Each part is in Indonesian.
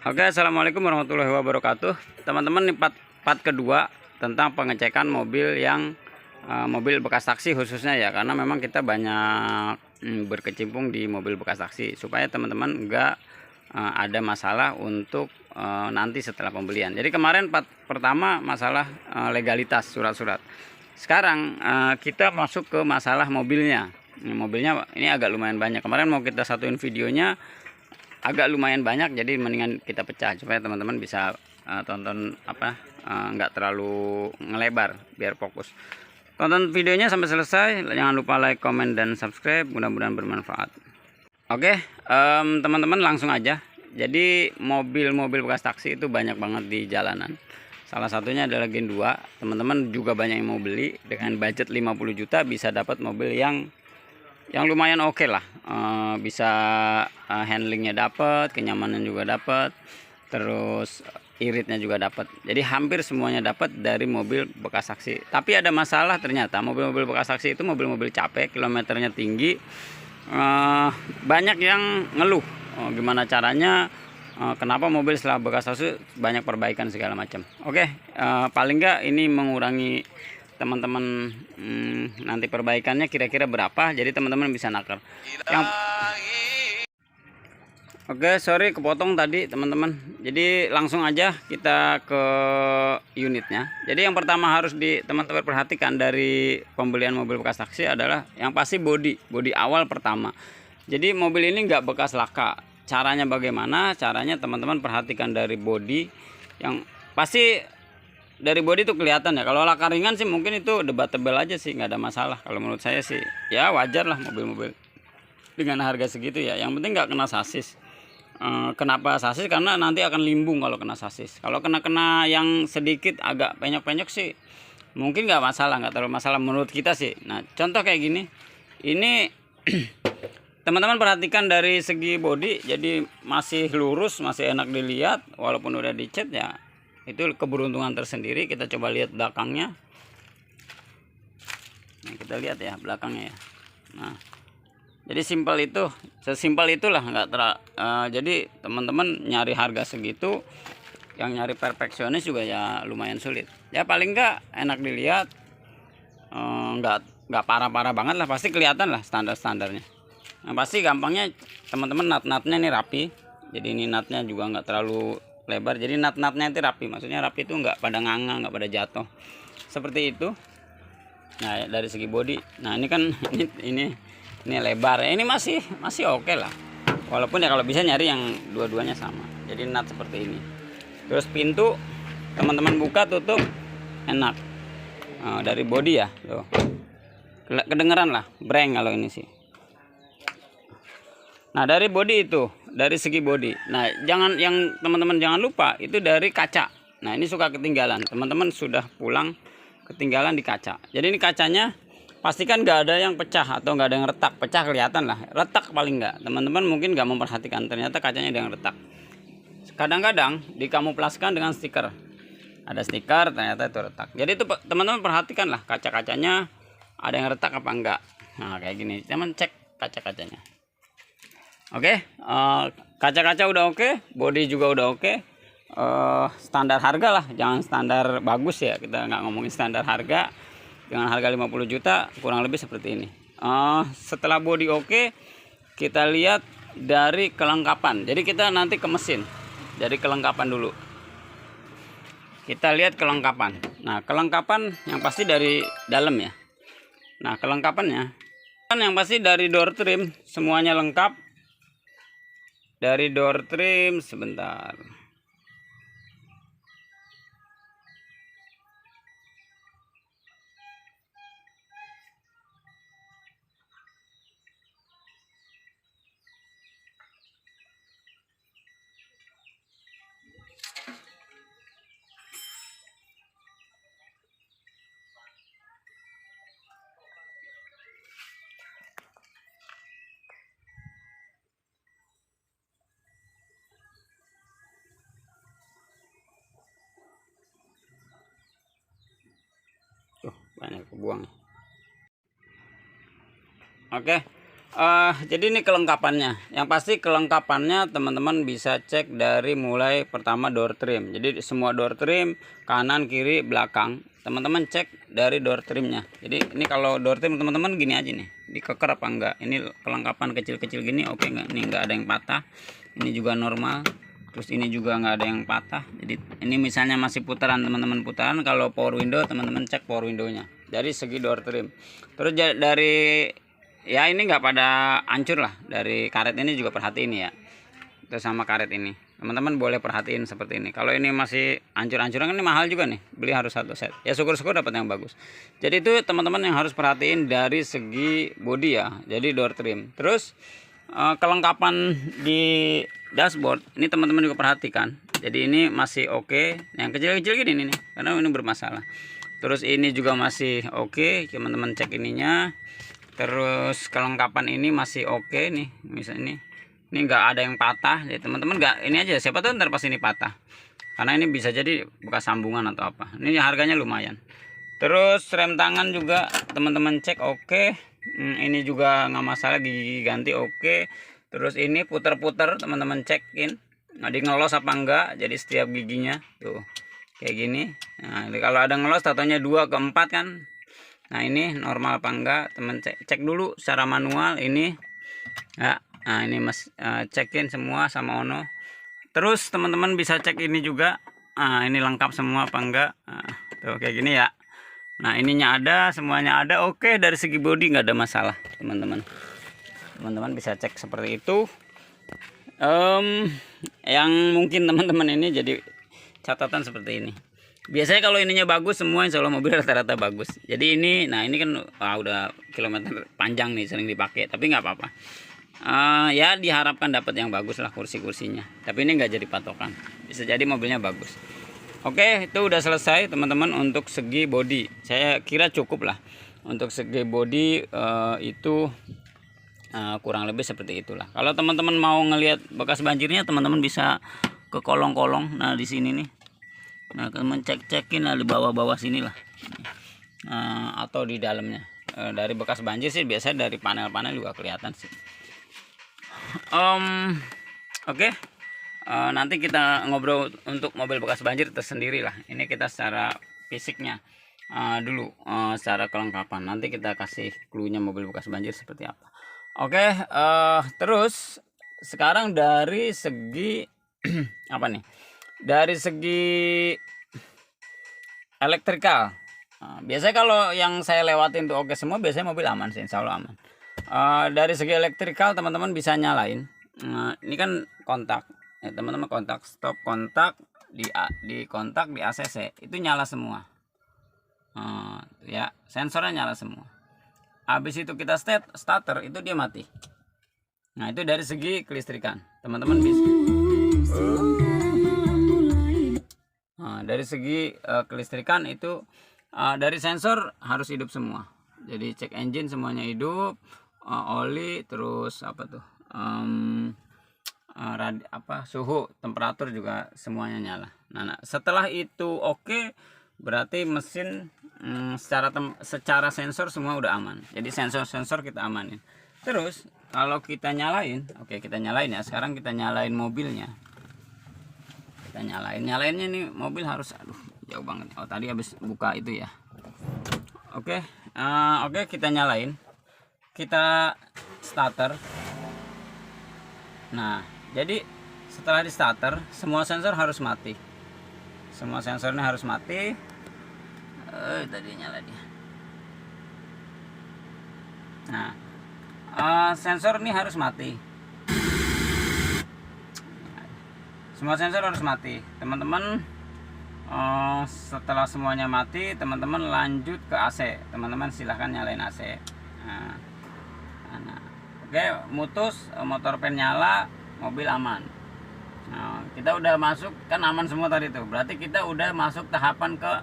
Oke, assalamualaikum warahmatullahi wabarakatuh. Teman-teman, ini part kedua tentang pengecekan mobil yang mobil bekas taksi khususnya ya, karena memang kita banyak berkecimpung di mobil bekas taksi supaya teman-teman enggak ada masalah untuk nanti setelah pembelian. Jadi kemarin part pertama masalah legalitas surat-surat. Sekarang kita masuk ke masalah mobilnya. Mobilnya ini agak lumayan banyak. Kemarin mau kita satuin videonya agak lumayan banyak, jadi mendingan kita pecah supaya teman-teman bisa tonton nggak terlalu ngelebar, biar fokus. Tonton videonya sampai selesai, jangan lupa like, comment, dan subscribe, mudah-mudahan bermanfaat. Oke, teman-teman langsung aja. Jadi mobil-mobil bekas taksi itu banyak banget di jalanan. Salah satunya adalah Gen 2. Teman-teman juga banyak yang mau beli. Dengan budget 50 juta bisa dapat mobil yang lumayan oke lah. Bisa handlingnya dapat, kenyamanan juga dapat, terus iritnya juga dapat. Jadi hampir semuanya dapat dari mobil bekas taksi. Tapi ada masalah, ternyata mobil-mobil bekas taksi itu mobil-mobil capek, kilometernya tinggi. Banyak yang ngeluh gimana caranya, kenapa mobil setelah bekas taksi banyak perbaikan segala macam. Oke, paling nggak ini mengurangi teman-teman nanti perbaikannya kira-kira berapa, jadi teman-teman bisa nakar. Oke, sorry kepotong tadi teman-teman. Jadi langsung aja kita ke unitnya. Jadi yang pertama harus teman-teman perhatikan dari pembelian mobil bekas taksi adalah yang pasti bodi awal pertama. Jadi mobil ini nggak bekas laka. Caranya bagaimana? Caranya teman-teman perhatikan dari bodi. Yang pasti dari bodi itu kelihatan ya. Kalau laka ringan sih mungkin itu debatable aja sih, nggak ada masalah. Kalau menurut saya sih ya wajar lah mobil-mobil dengan harga segitu ya. Yang penting nggak kena sasis. Kenapa sasis? Karena nanti akan limbung kalau kena sasis. Kalau kena yang sedikit agak penyok-penyok sih mungkin nggak masalah, nggak terlalu masalah menurut kita sih. Nah, contoh kayak gini, ini teman-teman perhatikan dari segi bodi, jadi masih lurus, masih enak dilihat walaupun udah dicat ya. Itu keberuntungan tersendiri. Kita coba lihat belakangnya. Nah, kita lihat ya belakangnya ya. Nah, jadi simpel itu, sesimpel itulah, jadi teman-teman nyari harga segitu, yang nyari perfeksionis juga ya lumayan sulit. Ya paling enggak enak dilihat, nggak parah-parah banget lah, pasti kelihatan lah standar-standarnya. Nah, pasti gampangnya teman-teman nut-nutnya ini rapi. Jadi ini nutnya juga nggak terlalu lebar. Jadi nut-nutnya itu rapi. Maksudnya rapi itu nggak pada nganga, nggak pada jatuh. Seperti itu. Nah, dari segi bodi. Nah, ini kan ini lebar. Ini masih oke lah. Walaupun ya kalau bisa nyari yang dua-duanya sama. Jadi nut seperti ini. Terus pintu teman-teman buka tutup enak. Dari bodi ya, tuh. Kedengeran lah, breng kalau ini sih. Nah, dari bodi itu, dari segi bodi. Nah, teman-teman jangan lupa itu dari kaca. Nah, ini suka ketinggalan. Teman-teman sudah pulang ketinggalan di kaca. Jadi ini kacanya pastikan nggak ada yang pecah atau nggak ada yang retak. Pecah kelihatan lah, retak paling nggak. Teman-teman mungkin nggak memperhatikan, ternyata kacanya ada yang retak. Kadang-kadang dikamuflaskan dengan stiker. Ada stiker, ternyata itu retak. Jadi itu teman-teman perhatikan lah kaca-kacanya ada yang retak apa enggak. Nah, kayak gini, teman cek kaca-kacanya. Oke, kaca-kaca udah oke, bodi juga udah oke. Standar harga lah, jangan standar bagus ya, kita nggak ngomongin standar harga. Dengan harga 50 juta kurang lebih seperti ini. Setelah bodi oke, kita lihat dari kelengkapan. Jadi kita nanti ke mesin, dari kelengkapan dulu. Kita lihat kelengkapan. Nah, kelengkapan yang pasti dari dalam ya. Nah, kelengkapannya kan yang pasti dari door trim semuanya lengkap. Dari door trim sebentar. Banyak kebuang. Oke, Jadi ini kelengkapannya. Yang pasti kelengkapannya teman-teman bisa cek dari mulai pertama door trim. Jadi semua door trim kanan, kiri, belakang. Teman-teman cek dari door trimnya. Jadi ini kalau door trim teman-teman gini aja nih, dikeker apa enggak. Ini kelengkapan kecil-kecil gini, oke enggak? Ini enggak ada yang patah. Ini juga normal. Terus ini juga enggak ada yang patah. Jadi ini misalnya masih putaran, teman-teman putaran. Kalau power window teman-teman cek power windownya. Dari segi door trim. Terus dari ya ini nggak pada hancur lah, dari karet ini juga perhatiin ya, terus sama karet ini teman-teman boleh perhatiin seperti ini. Kalau ini masih hancur-hancuran kan ini mahal juga nih, beli harus satu set ya, syukur-syukur dapat yang bagus. Jadi itu teman-teman yang harus perhatiin dari segi body ya, jadi door trim. Terus kelengkapan di dashboard ini teman-teman juga perhatikan. Jadi ini masih oke, yang kecil-kecil gini nih karena ini bermasalah. Terus ini juga masih oke, teman-teman cek ininya. Terus kelengkapan ini masih oke nih, misalnya ini nggak ada yang patah. Jadi teman-teman nggak ini aja, siapa tahu ntar pas ini patah, karena ini bisa jadi bekas sambungan atau apa. Ini harganya lumayan. Terus rem tangan juga teman-teman cek oke. Ini juga nggak masalah, gigi ganti oke. Terus ini puter-puter teman-teman cekin, nah di ngelos apa enggak. Jadi setiap giginya tuh kayak gini. Nah kalau ada ngelos tatanya 2 ke 4 kan. Nah ini normal apa enggak, teman cek dulu secara manual ini ya. Nah ini mas cekin semua sama Ono. Terus teman-teman bisa cek ini juga. Nah ini lengkap semua apa enggak. Nah, tuh kayak gini ya. Nah ininya ada, semuanya ada oke. Dari segi body nggak ada masalah teman-teman. Teman-teman bisa cek seperti itu. Yang mungkin teman-teman ini jadi catatan seperti ini. Biasanya kalau ininya bagus semua insya Allah mobil rata-rata bagus. Jadi ini, nah ini kan udah kilometer panjang nih sering dipakai, tapi nggak apa-apa. Ya diharapkan dapat yang bagus lah kursi-kursinya. Tapi ini nggak jadi patokan. Bisa jadi mobilnya bagus. Oke, itu udah selesai teman-teman untuk segi body. Saya kira cukup lah untuk segi body itu kurang lebih seperti itulah. Kalau teman-teman mau ngelihat bekas banjirnya, teman-teman bisa ke kolong-kolong. Nah di sini nih. Nah teman cek-cekin lah di bawah-bawah sini lah, atau di dalamnya. Dari bekas banjir sih biasanya dari panel-panel juga kelihatan sih. Oke. Nanti kita ngobrol untuk mobil bekas banjir tersendiri lah. Ini kita secara fisiknya dulu, secara kelengkapan. Nanti kita kasih clue-nya mobil bekas banjir seperti apa. Oke. Terus sekarang dari segi apa nih? Dari segi elektrikal, biasanya kalau yang saya lewatin tuh oke semua, biasanya mobil aman sih, insya Allah aman. Dari segi elektrikal teman-teman bisa nyalain. Ini kan kontak, ya, teman-teman kontak stop, kontak di kontak di ACC itu nyala semua. Ya sensornya nyala semua. Habis itu kita starter itu dia mati. Nah itu dari segi kelistrikan teman-teman bisa. Dari segi kelistrikan itu dari sensor harus hidup semua. Jadi cek engine semuanya hidup, oli, terus apa tuh suhu, temperatur juga semuanya nyala. Nah setelah itu oke, berarti mesin secara sensor semua udah aman. Jadi sensor kita amanin. Terus kalau kita nyalain, oke kita nyalain ya. Sekarang kita nyalain mobilnya. Nyalainnya nih mobil harus, aduh jauh banget. Oh tadi habis buka itu ya. Oke, kita nyalain, kita starter. Nah jadi setelah di starter semua sensor harus mati. Semua sensornya harus mati. Tadi nyala dia. Nah sensor ini harus mati. Semua sensor harus mati teman-teman. Setelah semuanya mati teman-teman lanjut ke AC. Teman-teman silahkan nyalain AC. Oke, mutus, motor pen nyala, mobil aman. Nah, kita udah masuk, kan aman semua tadi tuh. Berarti kita udah masuk tahapan ke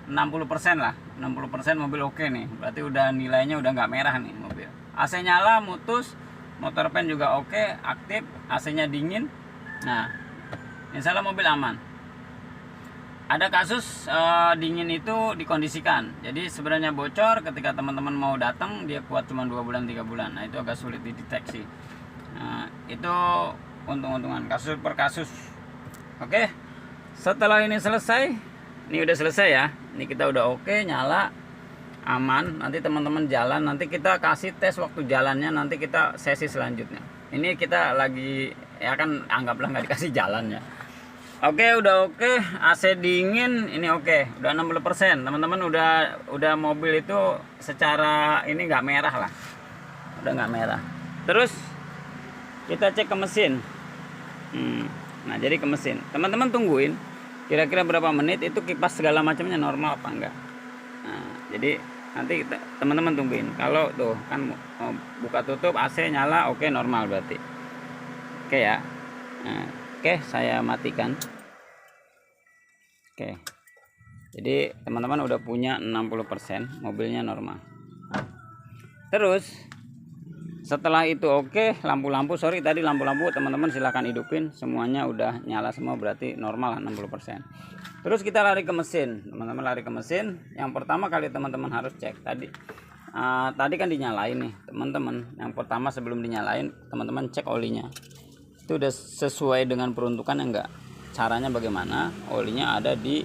60% lah. 60% mobil oke nih. Berarti udah nilainya udah nggak merah nih mobil. AC nyala, mutus, motor pen juga oke, aktif, AC nya dingin. Nah insya Allah mobil aman. ada kasus dingin itu dikondisikan. Jadi sebenarnya bocor ketika teman-teman mau datang dia kuat cuma 2 bulan 3 bulan. Nah, itu agak sulit dideteksi. Nah, itu untung-untungan kasus per kasus. Oke. Setelah ini selesai, ini udah selesai ya. Ini kita udah oke, nyala, aman. Nanti teman-teman jalan, nanti kita kasih tes waktu jalannya, nanti kita sesi selanjutnya. Ini kita lagi ya kan anggaplah nggak dikasih jalannya. Oke, udah oke, AC dingin ini oke, udah 60%. Teman-teman udah mobil itu secara ini nggak merah lah. Udah nggak merah. Terus kita cek ke mesin. Nah, jadi ke mesin. Teman-teman tungguin kira-kira berapa menit itu kipas segala macamnya normal apa enggak. Nah, jadi nanti teman-teman tungguin. Kalau tuh kan mau buka tutup AC nyala, oke normal berarti. Oke ya. Nah, oke, saya matikan. Oke. Jadi teman-teman udah punya 60%, mobilnya normal. Terus setelah itu oke, lampu-lampu tadi lampu-lampu teman-teman silahkan hidupin, semuanya udah nyala semua berarti normal 60%. Terus kita lari ke mesin. Teman-teman lari ke mesin. Yang pertama kali teman-teman harus cek tadi kan dinyalain nih, teman-teman. Yang pertama sebelum dinyalain, teman-teman cek olinya. Itu udah sesuai dengan peruntukan enggak, caranya bagaimana. Olinya ada di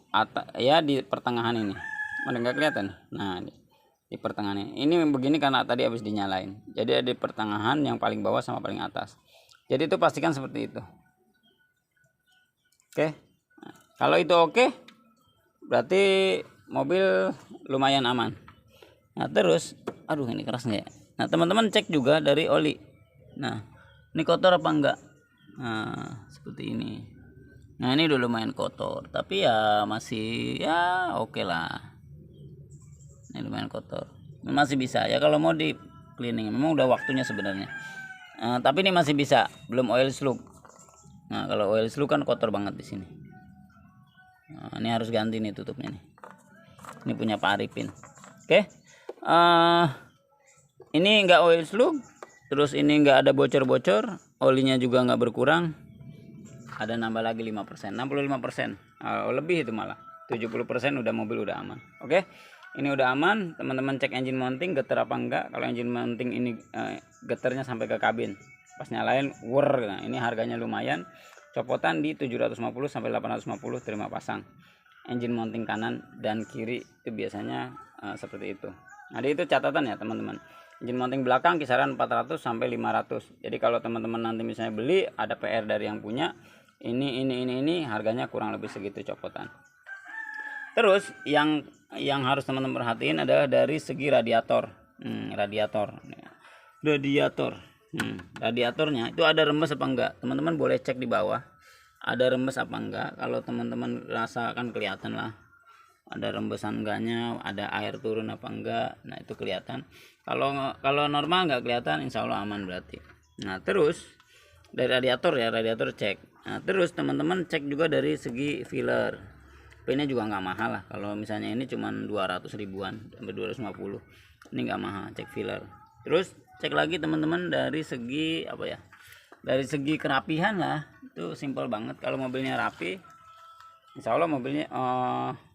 atas ya, di pertengahan ini. Mana enggak kelihatan? Nah, di pertengahan ini begini karena tadi habis dinyalain, jadi ada di pertengahan yang paling bawah sama paling atas. Jadi itu pastikan seperti itu. Oke, nah, kalau itu oke berarti mobil lumayan aman. Nah, terus aduh ini keras nggak ya. Nah, teman-teman cek juga dari oli. Nah, ini kotor apa enggak. Nah, seperti ini. Nah, ini udah lumayan kotor, tapi ya masih ya oke lah. Ini lumayan kotor, masih bisa ya kalau mau di cleaning. Memang udah waktunya sebenarnya, tapi ini masih bisa, belum oil slug. Nah, kalau oil slug kan kotor banget di sini. Nah, ini harus ganti nih tutupnya nih. Ini punya Pak Arifin. Oke, ini enggak oil slug, terus ini enggak ada bocor-bocor, olinya juga enggak berkurang, ada nambah lagi 5%, 65%, lebih itu malah 70% udah mobil udah aman. Oke, ini udah aman. Teman-teman cek engine mounting getar apa enggak. Kalau engine mounting ini getarnya sampai ke kabin, pas nyalain nah ini harganya lumayan, copotan di 750 sampai 850 terima pasang. Engine mounting kanan dan kiri itu biasanya seperti itu. Nah, itu catatan ya teman-teman. Engine mounting belakang kisaran 400 sampai 500. Jadi kalau teman-teman nanti misalnya beli, ada PR dari yang punya, ini harganya kurang lebih segitu copotan. Terus yang harus teman-teman perhatiin adalah dari segi radiator. Radiatornya itu ada rembes apa enggak. Teman-teman boleh cek di bawah, ada rembes apa enggak. Kalau teman-teman rasakan kelihatan lah, ada rembesan enggaknya, ada air turun apa enggak. Nah, itu kelihatan. Kalau normal enggak kelihatan, insya Allah aman berarti. Nah, terus dari radiator cek. Nah, terus teman-teman cek juga dari segi filler. Ini juga nggak mahal lah. Kalau misalnya ini cuma 200 ribuan sampai 250, ini nggak mahal, cek filler. Terus cek lagi teman-teman dari segi apa ya, dari segi kerapihan lah. Itu simpel banget. Kalau mobilnya rapi, insya Allah mobilnya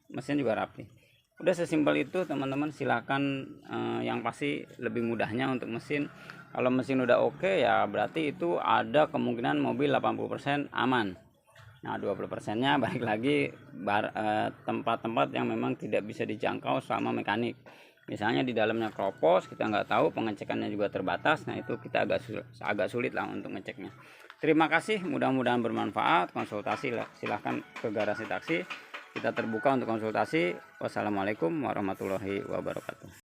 mesin juga rapi. Udah sesimpel itu teman-teman. Silakan yang pasti lebih mudahnya untuk mesin, kalau mesin udah oke ya berarti itu ada kemungkinan mobil 80% aman. Nah, 20%-nya balik lagi tempat-tempat yang memang tidak bisa dijangkau sama mekanik. Misalnya di dalamnya keropos, kita nggak tahu, pengecekannya juga terbatas. Nah, itu kita agak sulit lah untuk ngeceknya. Terima kasih, mudah-mudahan bermanfaat. Konsultasi silahkan ke Garasi Taksi. Kita terbuka untuk konsultasi. Wassalamualaikum warahmatullahi wabarakatuh.